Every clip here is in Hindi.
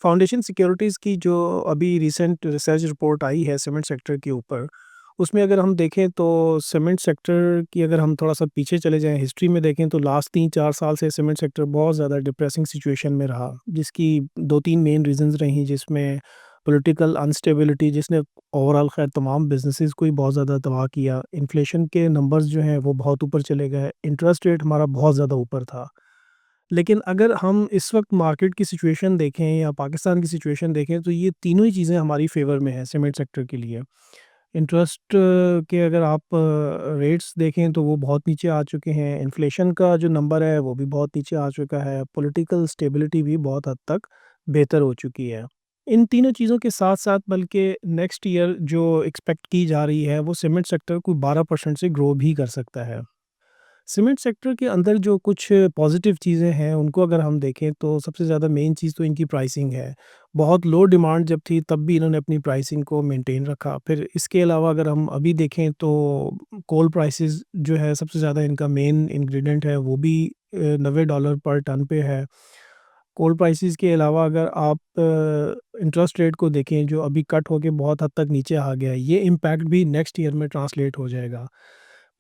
फाउंडेशन सिक्योरिटीज़ की जो अभी रिसेंट रिसर्च रिपोर्ट आई है सीमेंट सेक्टर के ऊपर, उसमें अगर हम देखें तो सीमेंट सेक्टर की अगर हम थोड़ा-सा पीछे चले जाएँ, हिस्ट्री में देखें तो लास्ट 3-4 साल से सीमेंट सेक्टर बहुत ज़्यादा डिप्रेसिंग सिचुएशन में रहा, जिसकी 2-3 मेन रीज़न्स रहीं, जिसमें पॉलिटिकल अनस्टेबिलिटी जिसने ओवरऑल ख़ैर तमाम बिज़नेसेस को ही बहुत ज़्यादा तबाह किया। इन्फ्लेशन के नंबर्स जो हैं वो बहुत ऊपर चले गए, इंटरेस्ट रेट हमारा बहुत ज़्यादा ऊपर था। लेकिन अगर हम इस वक़्त मार्केट की सिचुएशन देखें या पाकिस्तान की सिचुएशन देखें तो ये तीनों ही चीज़ें हमारी फ़ेवर में हैं सीमेंट सेक्टर के लिए। इंटरेस्ट के अगर आप रेट्स देखें तो वो बहुत नीचे आ चुके हैं, इन्फ्लेशन का जो नंबर है वो भी बहुत नीचे आ चुका है, पॉलिटिकल स्टेबिलिटी भी बहुत हद तक बेहतर हो चुकी है। इन तीनों चीज़ों के साथ-साथ बल्कि नेक्स्ट ईयर जो एक्सपेक्ट की जा रही है वो सीमेंट सेक्टर कोई 12% से ग्रो भी कर सकता है। सीमेंट सेक्टर के अंदर जो कुछ पॉजिटिव चीज़ें हैं, उनको अगर हम देखें तो सबसे ज़्यादा मेन चीज़ तो इनकी प्राइसिंग है। बहुत लो डिमांड जब थी तब भी इन्होंने अपनी प्राइसिंग को मेंटेन रखा। फिर इसके अलावा अगर हम अभी देखें तो कोल प्राइसेस जो है सबसे ज़्यादा इनका मेन इंग्रीडिएंट है वो भी $90 पर टन पे है। कोल प्राइसेस के अलावा अगर आप इंटरेस्ट रेट को देखें जो अभी कट होके बहुत हद तक नीचे आ गया है, ये इम्पैक्ट भी नेक्स्ट ईयर में ट्रांसलेट हो जाएगा।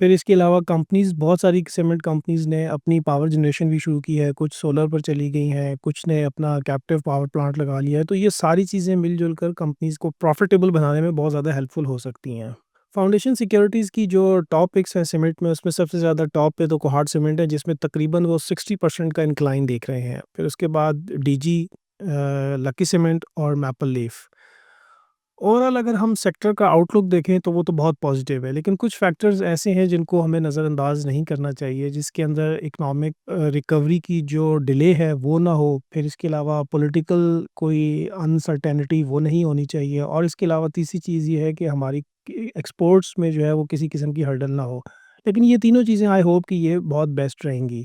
फिर इसके अलावा कंपनीज़ बहुत सारी सीमेंट कंपनीज़ ने अपनी पावर जनरेशन भी शुरू की है, कुछ सोलर पर चली गई हैं, कुछ ने अपना कैप्टिव पावर प्लांट लगा लिया है, तो ये सारी चीज़ें मिल-जुल कर कंपनीज़ को प्रॉफ़िटेबल बनाने में बहुत ज़्यादा हेल्पफुल हो सकती हैं। फाउंडेशन सिक्योरिटीज़ की जो टॉप पिक्स हैं सीमेंट में, उसमें सबसे ज़्यादा टॉप पे तो कोहाट सीमेंट है, जिसमें तकरीबन वो 60% का इंक्लाइन देख रहे हैं। फिर उसके बाद डीजी लकी सीमेंट और मैपल लीफ। ओवरऑल अगर हम सेक्टर का आउटलुक देखें तो वो तो बहुत पॉजिटिव है, लेकिन कुछ फैक्टर्स ऐसे हैं जिनको हमें नज़रअंदाज नहीं करना चाहिए, जिसके अंदर इकोनॉमिक रिकवरी की जो डिले है वो ना हो, फिर इसके अलावा पॉलिटिकल कोई अनसर्टेनिटी वो नहीं होनी चाहिए, और इसके अलावा तीसरी चीज़ ये है कि हमारी एक्सपोर्ट्स में जो है वो किसी किस्म की हर्डल ना हो। लेकिन ये तीनों चीज़ें आई होप कि ये बहुत बेस्ट रहेंगी।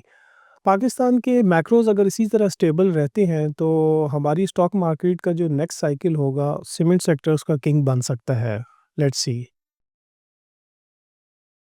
पाकिस्तान के मैक्रोज़ अगर इसी तरह स्टेबल रहते हैं तो हमारी स्टॉक मार्केट का जो नेक्स्ट साइकिल होगा सीमेंट सेक्टर उसका किंग बन सकता है। Let's see.